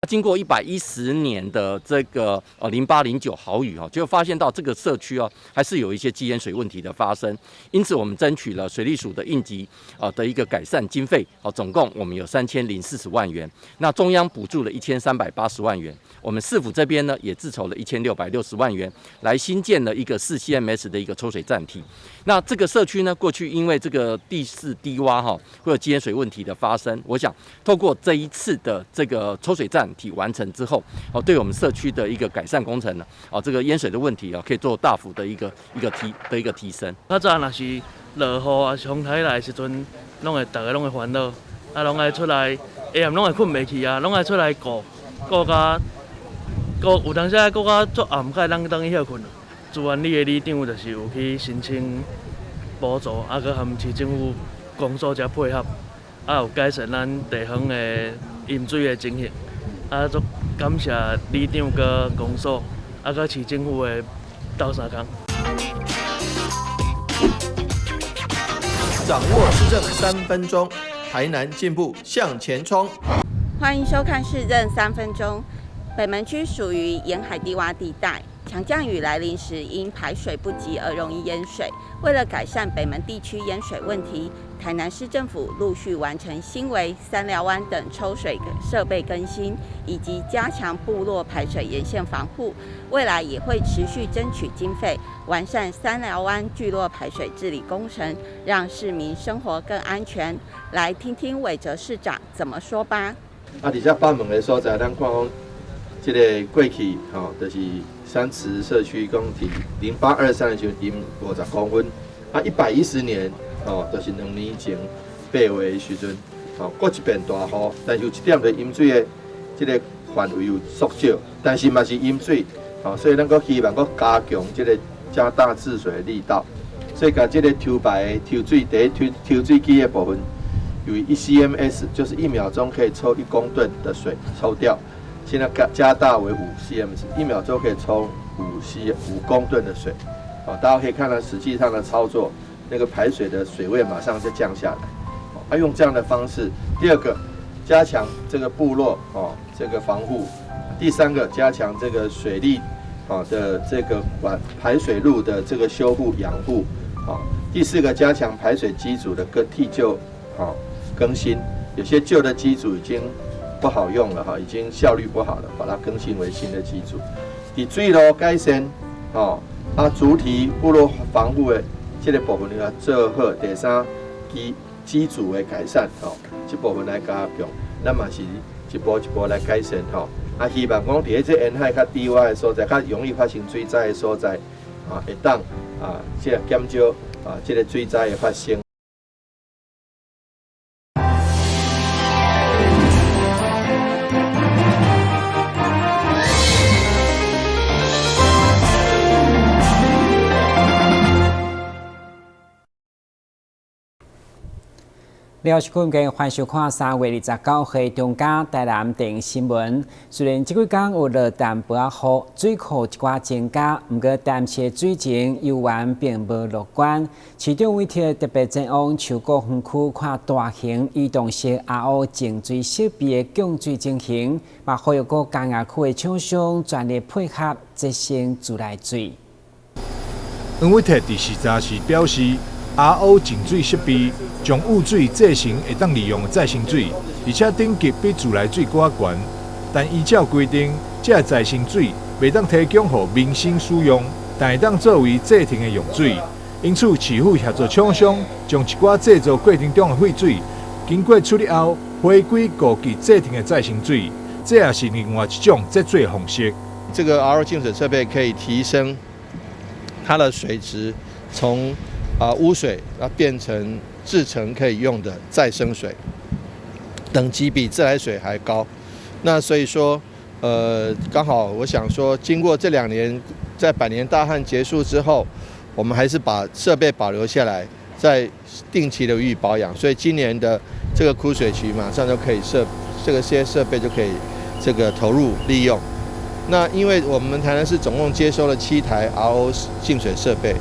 经过110年的这个08、09豪雨就发现到这个社区还是有一些积淹水问题的发生，因此我们争取了水利署的应急的一个改善经费总共我们有3040万元，那中央补助了1380万元，我们市府这边呢也自筹了1660万元来新建了一个4CMS 的一个抽水站体。那这个社区呢，过去因为这个地势低洼会有积淹水问题的发生，我想透过这一次的这个抽水站体完成之后，对我们社区的一个改善工程呢，这个淹水的问题可以做大幅的一个提升。较早若是落雨啊，是风台来的时阵，大家拢会烦恼，拢爱出来，下暗拢会困袂去啊，拢爱出来顾甲有当时顾甲足暗，才会当去休困。资源里的里长就是有去申请补助，佮含市政府公所才配合，有改善咱地方的饮水的情形。足感谢里长佮公所，佮市政府的斗相共。掌握市政3分钟，台南进步向前冲。欢迎收看市政3分钟。北门区属于沿海低洼地带，强降雨来临时因排水不及而容易淹水。为了改善北门地区淹水问题，台南市政府陆续完成新围、三寮湾等抽水设备更新，以及加强部落排水沿线防护。未来也会持续争取经费，完善三寮湾聚落排水治理工程，让市民生活更安全。来听听韦哲市长怎么说吧。而且北门的所在，咱看讲，这个过去就是三池社区讲伫08、23的时候淹50公分，110年就是2年前8月的时阵，过一遍大雨，但是有一点就淹水的这个范围有缩小，但是嘛是淹水，所以咱阁希望阁加强这个加大治水的力道，所以把这个抽排抽水抽水机的部分，由于1CMS 就是1秒钟可以抽1公吨的水抽掉。现在加大为5CMS，1秒钟可以抽5公吨的水，大家可以看到实际上的操作，那个排水的水位马上就降下来。用这样的方式，第二个加强这个部落这个防护，第三个加强这个水利的这个排水路的这个修护养护，第四个加强排水机组的替旧更新，有些旧的机组已经不好用了已经效率不好了，把它更新为新的机组。伫水路改善主体部落防护的这个部分要做好。第三，机组的改善这部分来加强，咱嘛是一步一步来改善希望讲伫这沿海较低洼的所在，较容易发生水灾的所在会当这个减少这个水灾的发生。了是今日欢收看3月29号中间台南电新闻。虽然这几天有落淡薄仔雨，水库一寡增加，不过淡水的水情犹原并无乐观。市长委托特别前往秋果园区看大型移动式RO 净水设备的供水情形，嘛呼吁各工业区的厂商全力配合节省自来水。园委特第14时表示。RO 净水设备将污水制成会当利用的再生水，而且等级比自来水更悬。但依照规定，这再生水未当提供予民生使用，但会当作为制停的用水。因此，市府协助厂商将一寡制造过程中的废水，经过处理后回归高级制停的再生水，这也是另外一种节水方式。这个 RO 净水设备可以提升它的水质，从污水变成制成可以用的再生水，等级比自来水还高。那所以说，刚好我想说，经过这2年，在100年大旱结束之后，我们还是把设备保留下来，再定期的予以保养。所以今年的这个枯水期马上就可以这些设备就可以投入利用。那因为我们台南市总共接收了7台 RO 净水设备。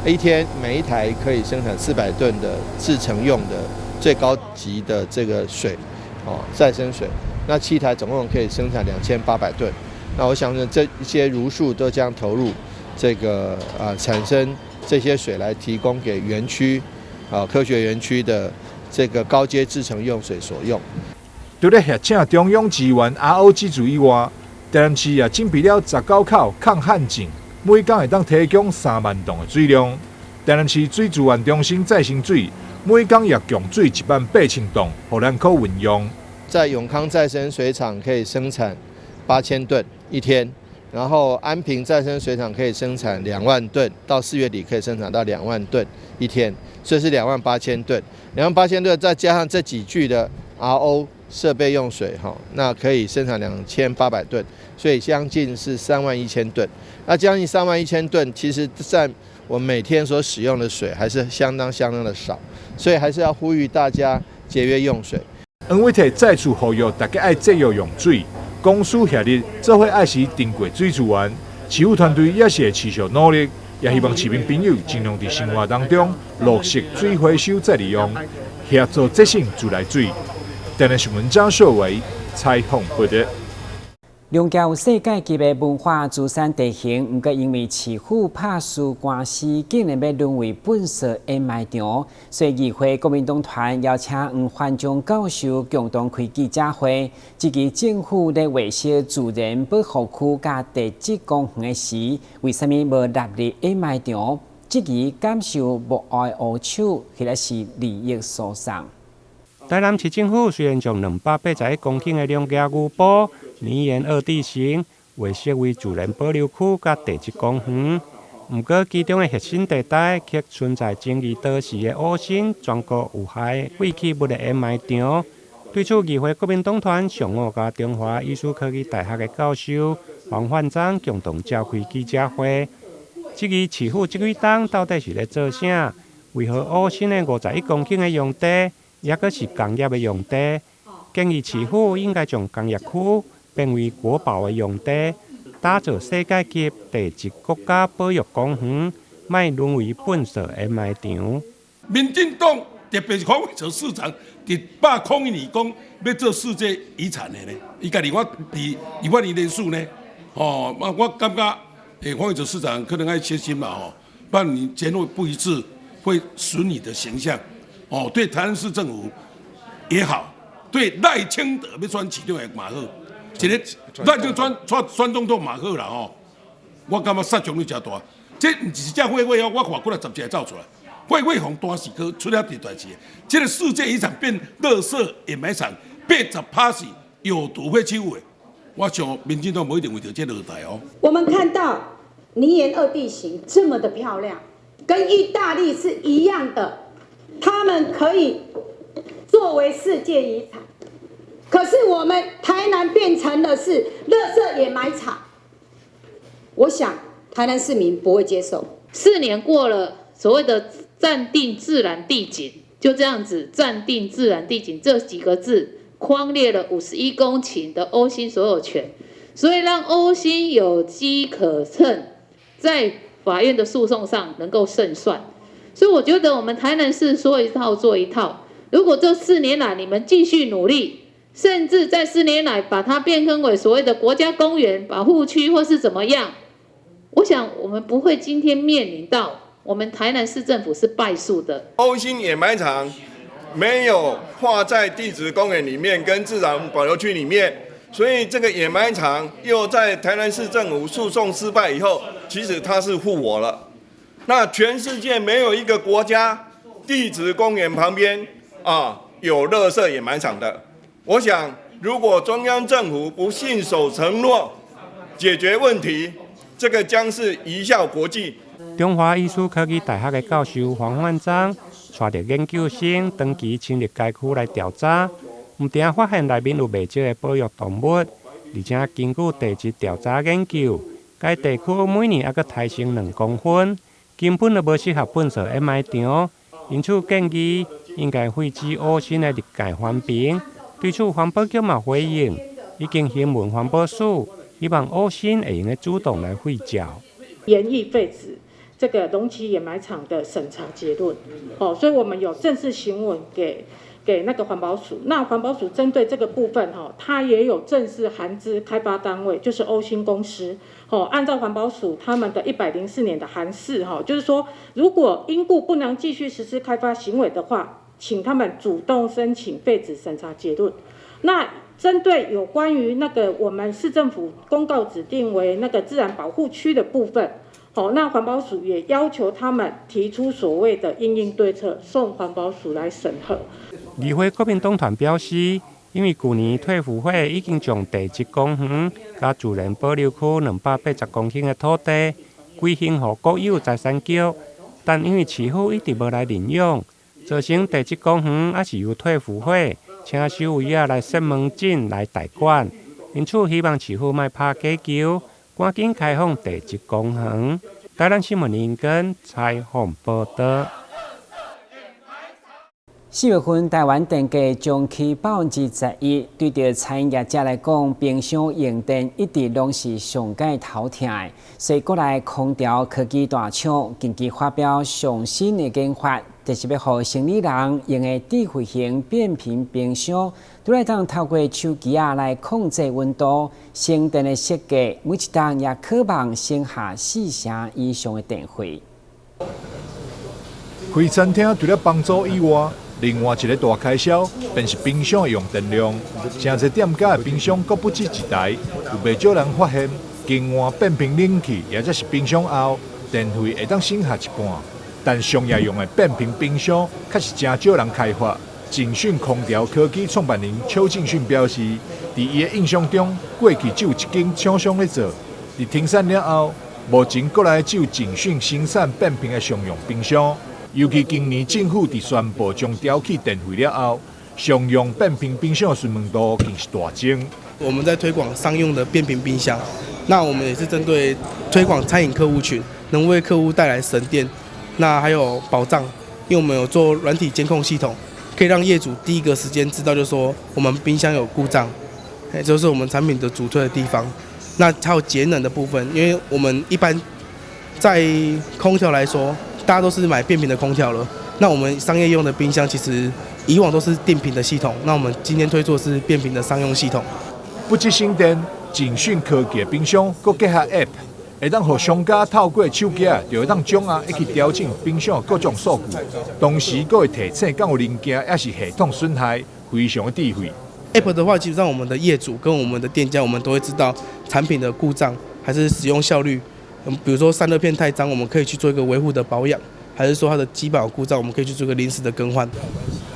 一天每一台可以生产400吨的制成用的最高级的这个水，再生水。那7台总共可以生产2800吨。那我想呢，这一些如数都将投入这个产生这些水来提供给园区科学园区的这个高阶制成用水所用。除了协请中央支援 RO 机组以外，台南市也准备了19口抗旱井，每天会当提供3万吨的水量。台南市水资源中心再生水每天也供水18000吨，予咱可运用。在永康再生水厂可以生产8000吨一天，然后安平再生水厂可以生产2万吨，到4月底可以生产到2万吨一天，所以是28000吨。28000吨再加上这几具的 RO 设备用水，那可以生产2800吨，所以将近是31000吨。那将近31000吨，其实占我们每天所使用的水还是相当的少，所以还是要呼吁大家节约用水。黄伟体再次呼吁大家爱节约用水，公司协力做伙爱惜珍贵水资源。市府团队也是会持续努力，也希望市民朋友尽量在生活当中落实水回收再利用，协助节省自来水。台南新闻张硕伟采访报道。龙桥有世界级的文化资产地形，不过因为市府拍诉官司，竟然要沦为本色掩埋场，所以议会国民党团邀请黄焕忠教授共同开记者会，指其政府在维修自然保护区甲地质公园的时，为什么无纳入掩埋场？质疑感受无爱恶手，或者是利益所伤。台南市政府虽然将281公顷的龙桥牛埔泥岩二地形划设为自然保留区甲地质公园，不过其中的核心地带却存在争议多时的恶性全国有害废弃物的掩埋场。对此，议会国民党团上午甲中华艺术科技大学的教授黄焕章共同召开记者会，质疑市府这几党到底是咧做啥？为何恶性的51公顷的用地，也阁是工业的用地？建议市府应该将工业区变为国宝的用地，打造世界级地质国家保育公园，莫沦为粪扫掩埋场。民进党特别是黄伟哲市长，伫8抗议年讲要做世界遗产的呢，伊家己我伫2万年连数呢，我感觉黄伟哲市长可能爱切心嘛，不然你前后不一致，会损你的形象，对台南市政府也好，对赖清德要选市长也嘛好。一个赖清德选总统嘛好啦我感觉杀伤力真大。这唔是只会会我看过来10只走出来，会红大时科出了第大事。这个世界遗产变垃圾掩埋场，80%是有毒废弃物的。我想民进党不一定会着这落台我们看到泥岩二地形这么的漂亮，跟意大利是一样的，他们可以作为世界遗产。可是我们台南变成的是垃圾掩埋场，我想台南市民不会接受。4年过了，所谓的暂定自然地景，就这样子暂定自然地景这几个字，匡列了51公顷的欧新所有权，所以让欧新有机可乘，在法院的诉讼上能够胜算。所以我觉得我们台南市说一套做一套，如果这4年来你们继续努力，甚至在4年来把它变更为所谓的国家公园保护区或是怎么样，我想我们不会今天面临到我们台南市政府是败诉的。欧新掩埋场没有划在地质公园里面跟自然保留区里面，所以这个掩埋场又在台南市政府诉讼失败以后，其实它是护我了。那全世界没有一个国家地质公园旁边有垃圾掩埋场的。我想，如果中央政府不信守承诺，解决问题，这个将是贻笑国际。中华艺术科技大学的教授黄焕章带着研究生长期亲历该区来调查，唔定发现内面有未少的保育动物，而且根据地质调查研究，该地区每年还阁抬升2公分，根本就无适合粪扫掩埋场，因此建议应该废止欧新的历届环评。对此，环保局嘛回应，已经询问环保署，希望欧新会用主动来废掉。严议废止这个龙崎掩埋场的审查结论，所以我们有正式询问给给那个环保署。那环保署针对这个部分它也有正式函资开发单位，就是欧星公司。按照环保署他们的104年的函释就是说，如果因故不能继续实施开发行为的话，请他们主动申请废止审查结论。那针对有关于那个我们市政府公告指定为那个自然保护区的部分，那环保署也要求他们提出所谓的因应对策，送环保署来审核。议会国民党团表示，因为去年退辅会已经将地质公园甲自然保留区280公顷的土地归还予国有财产局，但因为市府一直无来领用，造成地质公园也是由退辅会请守卫仔来设门诊来代管，因此希望市府莫拍假球，赶紧开放地质公园。台南新闻林根采访报道。4月份，台湾电价将起21%，对着餐饮业者来讲，冰箱用电一直拢是上界头痛的。所以，国内空调科技大厂近期发表上新的研发，就是要让生理人用的智慧型变频冰箱，都来当透过手机来控制温度。省电的设计，每一档也可望省下4成以上的电费。开餐厅除了帮助以外，另外一个大开销，便是冰箱的用电量。真侪店家的冰箱，阁不止一台，有袂少人发现，更换变频冷气，或者是冰箱后，电费会当省下一半。但商业用的变频冰箱，却是真少人开发。景讯空调科技创办人邱敬训表示，伫伊的印象中，过去只有一间厂商在做，伫停产了后，目前国内只有景讯生产变频的商用冰箱。尤其今年政府伫宣布将调起电费了后，商用变频冰箱的询问度更是大增。我们在推广商用的变频冰箱，那我们也是针对推广餐饮客户群，能为客户带来省电，那还有保障，因为我们有做软体监控系统，可以让业主第一个时间知道，就是说我们冰箱有故障，这就是我们产品的主推的地方。那还有节能的部分，因为我们一般在空调来说，大家都是买变频的空调了，那我们商业用的冰箱其实以往都是电频的系统，那我们今天推出的是变频的商用系统。不止省电，景讯科技的冰箱，佮结合 App， 会当让商家透过手机就会当掌握一起调整冰箱各种数据，同时佮会提醒敢有零件也是系统损害，非常的智慧。App 的话，基本上我们的业主跟我们的店家，我们都会知道产品的故障还是使用效率。比如说散热片太脏，我们可以去做一个维护的保养，还是说它的基板有故障，我们可以去做一个临时的更换。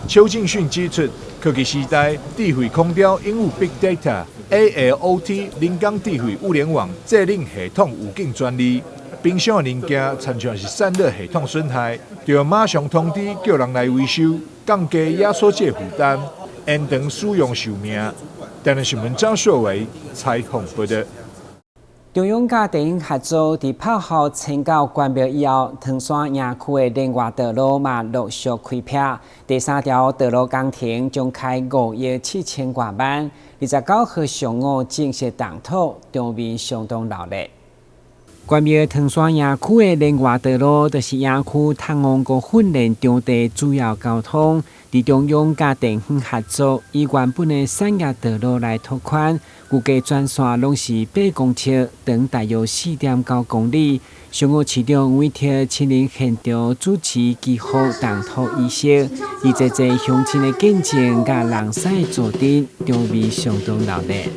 邱敬训指出，科技时代，智慧空调应用 Big Data、AIoT、人工智慧物联网制冷系统有境专利。冰箱的零件参像是散热系统损害，就要马上通知叫人来维修，降低压缩机负担，延长使用寿命。台南新闻张硕伟采访报道。中央甲电影合作伫炮号迁到关庙以后，唐山营区的另外道路嘛陆续开辟。第3条道路工程将开5亿7000多万，29号上午正式动土，场面相当热烈。关庙唐山营区的另外道路，就是营区探望国训练场地主要交通。伫中央甲电影合作，以原本的产业道路来拓宽，预计全线拢是8公尺，长大约4.9公里。上午市长委托亲临现场主持基础动土仪式，以这乡亲的见证甲人赛坐镇，场面相当热烈。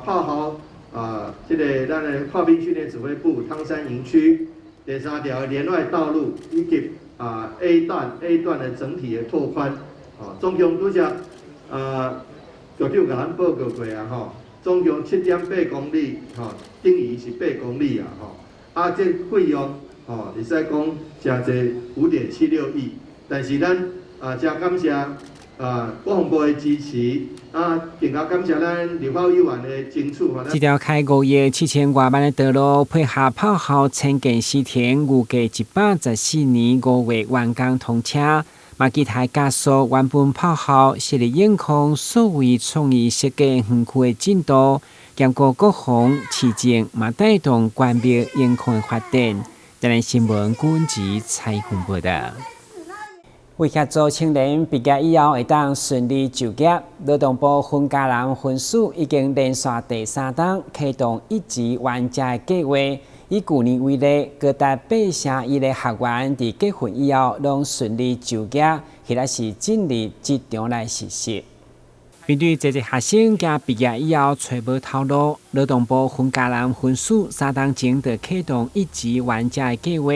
炮豪这个咱的炮兵训练指挥部汤山营区第3条连外道路以及A 段的整体的拓宽，总共拄只局长甲咱报告过总共7.8公里，等于是8公里这费用会使讲真侪5.76亿，但是咱真感谢国防部的支持更加感谢咱立法委员的争取。这条开5亿7000多万的道路，配合炮校迁建西田，预计114年5月完工通车。嘛，期待加速原本炮校设立眼控所谓创意设计园区的进度，兼顾国防、市政，嘛带动关闭眼控的发展。台南新闻军集采访报道。为协助青年毕业以后会当顺利就业，劳动部分家人分署已经连续第3档启动1级玩家的计划。以去年为例，高达8成1的学员伫结婚以后拢顺利就业，或者是进入职场来实习。面对这些学生甲毕业以后找无头路，劳动部分家人分署3档前就启动1级玩家的计划，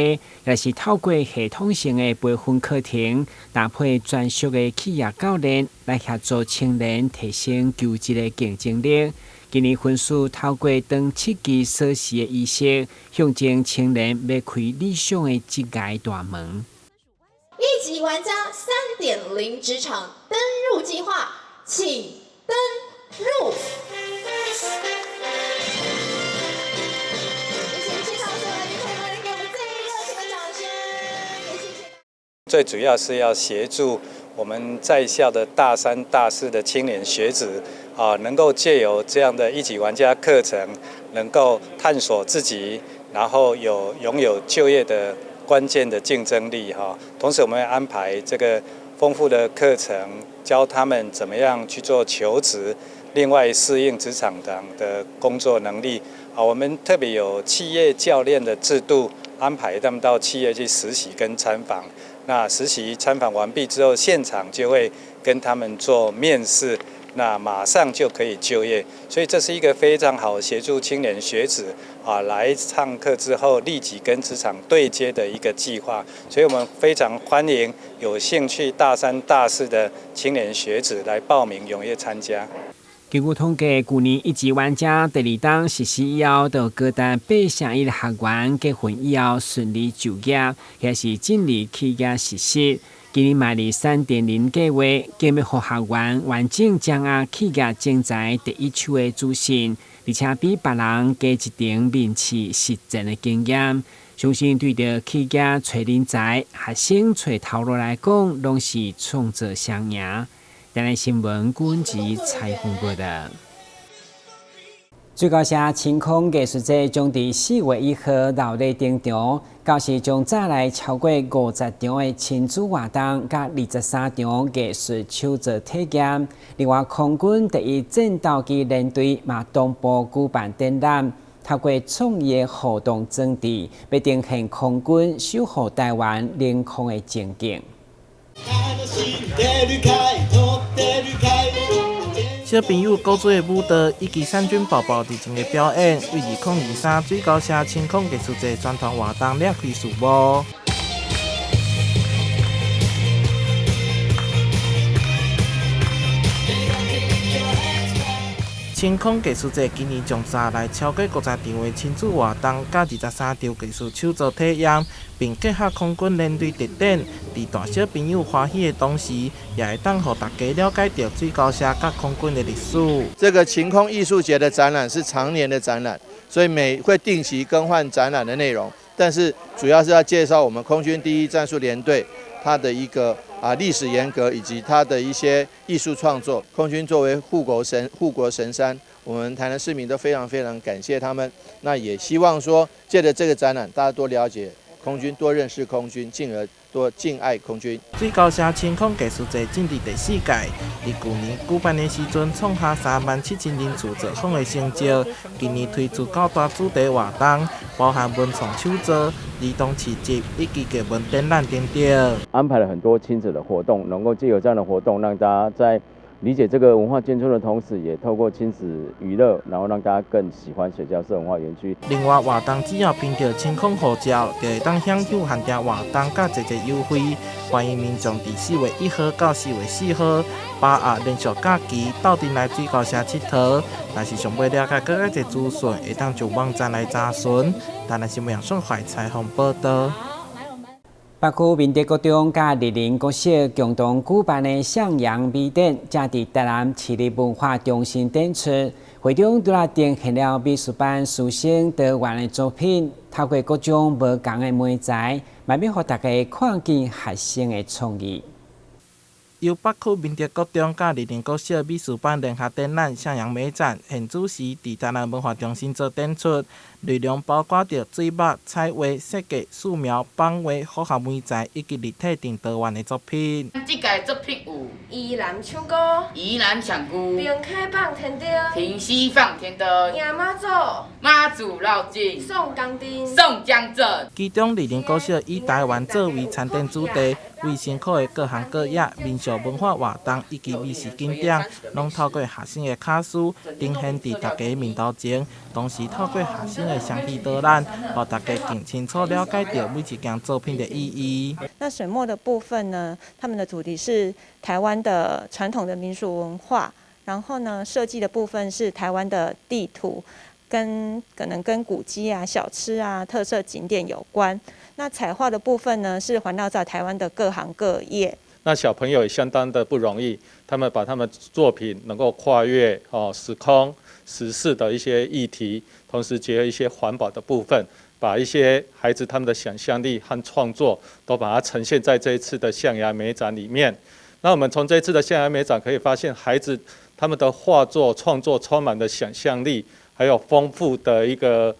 也是透过系统性的培训课程，搭配专属的企业教练，来协助青年提升求职的竞争力。今年分署透过当7期所示的仪式，向前青年迈开理想的职业大门。1级玩家3.0职场登入计划，请登入。最主要是要协助我们在校的大3、大4的青年学子能够借由这样的1级玩家课程，能够探索自己，然后拥有就业的关键的竞争力同时，我们会安排这个丰富的课程，教他们怎么样去做求职，另外适应职场的工作能力我们特别有企业教练的制度，安排他们到企业去实习跟参访。那实习参访完毕之后，现场就会跟他们做面试，那马上就可以就业。所以这是一个非常好协助青年学子来上课之后立即跟职场对接的一个计划。所以我们非常欢迎有兴趣大3、大4的青年学子来报名踊跃参加。根据统计，去年1级玩家第2档实习以后，就高达8成1的学员结婚以后顺利就业，也是进入企业实习。今年迈入3.0计划，建要让学员完整掌握企业竞才第一手的资讯，而且比别人加一点面试实战的经验。相信对着企业找人才、学生找头路来讲，拢是创造双赢。台南新闻军集采访报道。最高社青空艺术节将伫4月1号热烈登场，到时将再来超过50场的亲子活动，甲23场艺术手作体验。另外，空军第1战斗机联队嘛同步举办展览，透过创意的互动装置，要呈现空军守护台湾领空的情景。小朋友古锥的舞蹈以及三军宝宝伫前的表演，为2023最高社青空艺术节专团活动亮开序幕。青空艺术节今年将带来超过50场的亲子活动，甲23场艺术手作体验，并结合空军联队特点，伫大小朋友欢喜的同时，也会当让大家了解到水高社甲空军的历史。这个晴空艺术节的展览是常年的展览，所以会定期更换展览的内容，但是主要是要介绍我们空军第1战术联队它的一个历史沿革以及它的一些艺术创作。空军作为护国神山，我们台南市民都非常非常感谢他们。那也希望说，借着这个展览，大家多了解空军，多认识空军，进而多敬爱空军。水高社青空艺术节进入第4届，伫去年举办的时阵创下37000人次造访的成绩。今年推出较大主题活动，包含文创手作、儿童市集以及艺文展览等等。安排了很多亲子的活动，能够藉由这样的活动，让大家在理解这个文化建筑的同时，也透过亲子娱乐，然后让大家更喜欢水交社文化园区。另外，活动只要凭着青空护照，就会当享有限定活动甲一个优惠。欢迎民众伫4月1号到4月4号把握连续假期，到阵来水高社佚佗。若是想要了解更加侪资讯，会当上网站来查询。台南新闻杨顺怀采访报道。北区民德高中甲丽林国小共同举办的向阳美展，正伫台南市立文化中心展出。会中除了呈现了美术班师生多元的作品，透过各种无同的媒材，嘛要互大家看见学生的创意。由北区民德高中甲丽林国小美术班联合展览向阳美展，现主时伫台南文化中心做展出，内容包括着水墨、彩画、设计、素描、版画、复合媒材以及立体等多元的作品。这届作品有宜兰唱歌、宜兰唱歌、平溪放天灯、平溪放天灯、迎妈祖、妈祖绕境、送江灯、送江镇。其中丽林国小以台湾作为参展主题，为辛苦的各行各业、民俗文化活动以及美食景点，拢透过学生的卡书呈现伫大家面头前，同时透过学生的详细导览，让大家更清楚了解到每一件作品的意义。那水墨的部分呢，他们的主题是台湾的传统的民俗文化，然后呢，设计的部分是台湾的地图，可能跟古迹啊、小吃啊、特色景点有关。那彩画的部分呢，是环绕在台湾的各行各业。那小朋友也相当的不容易，他们把他们作品能够跨越时空、时事的一些议题，同时结合一些环保的部分，把一些孩子他们的想象力和创作都把它呈现在这一次的向阳美展里面。那我们从这一次的向阳美展可以发现，孩子他们的画作创作充满了想象力，还有丰富的一个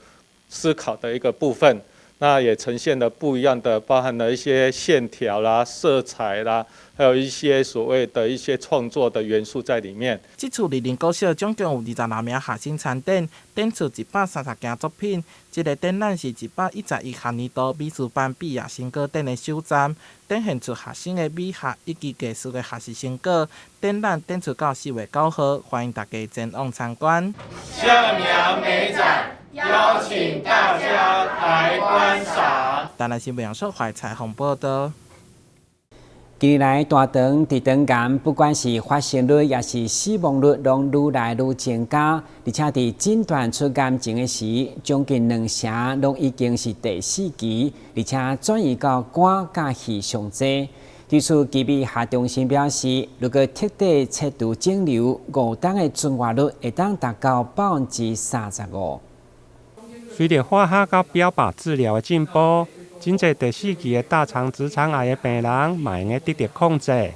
思考的一个部分。那也呈现了不一样的，包含了一些线条啦、色彩啦，还有一些所谓的一些创作的元素在里面。这次丽林国小总共有26名学生参展，展出130件作品。这个展览是111学年度美术班毕业成果展的首站，展现出学生的美学以及艺术的学习成果。展览展出到4月9号，欢迎大家前往参观。向阳美展。邀请大家来观赏。台南新闻杨硕怀采访报道。近年来，大肠直肠癌不管是发生率也是死亡率，拢愈来愈增加，而且伫诊断出癌症的时，将近2成拢已经是第4期，而且转移到肝甲肺上侪。对此，基比下中心表示，如果彻底切除肿瘤，5档的存活率会当达到35%。随着化学甲标靶治疗的进步，真侪第4期的大肠直肠癌的病人嘛会用得到控制，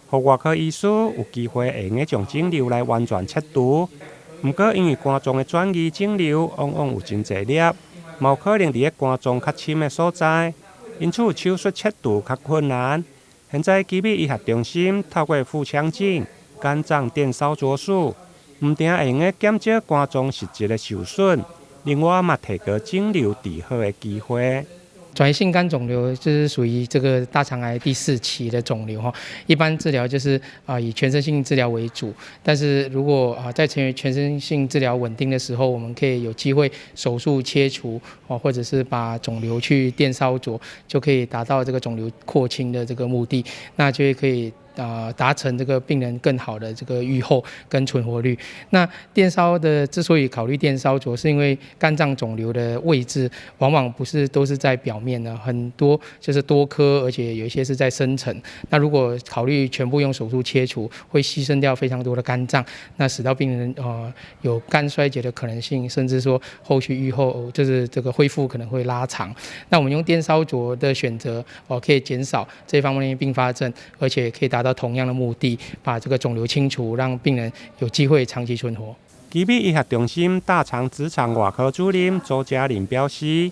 互外科医师有机会会用将肿瘤来完全切除。不过，因为肝脏的转移肿瘤往往有真侪粒，嘛有可能伫个肝脏较深的所在，因此手术切除较困难。现在基比医学中心透过腹腔镜、肝脏电烧灼术，唔定会用减少肝脏实质的受损。另外，嘛提高肿瘤治好的机会。转移性肝肿瘤就是属于这个大肠癌第4期的肿瘤哈。一般治疗就是以全身性治疗为主，但是如果在全身性治疗稳定的时候，我们可以有机会手术切除或者是把肿瘤去电烧灼，就可以达到这个肿瘤扩清的这个目的，那就可以达成这个病人更好的这个预后跟存活率。那电烧的之所以考虑电烧灼，是因为肝脏肿瘤的位置往往不是都是在表面的，很多就是多颗，而且有一些是在深层。那如果考虑全部用手术切除，会牺牲掉非常多的肝脏，那使到病人有肝衰竭的可能性，甚至说后续预后就是这个恢复可能会拉长。那我们用电烧灼的选择可以减少这方面的并发症，而且可以达到同样的目的，把这个肿瘤清除，让病人有机会长期存活。基比医学中心大肠直肠外科主任周嘉玲表示，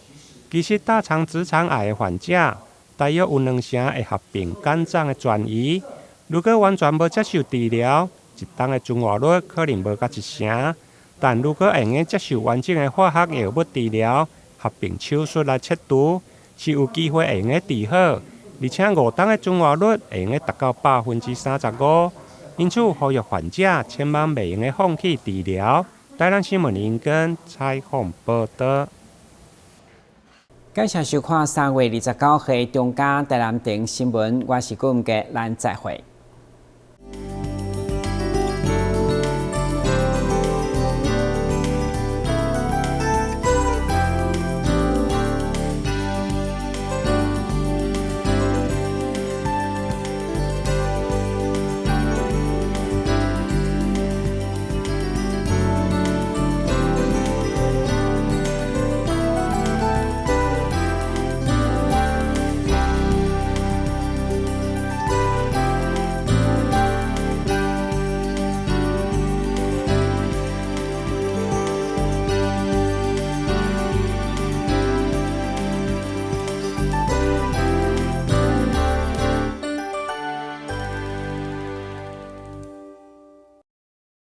其实大肠直肠癌的患者，大约有2成会合并肝脏的转移。如果完全无接受治疗，一档的存活率可能无到1成。但如果会用接受完整的化学药物治疗，合并手术来切除，是有机会会用治好。而且5档的存活率会用达到35%，因此呼吁患者千万袂用放弃治疗。台南新闻林根采访报道。感谢收看3月29日中嘉台南电新闻，我是顾文杰，咱再会。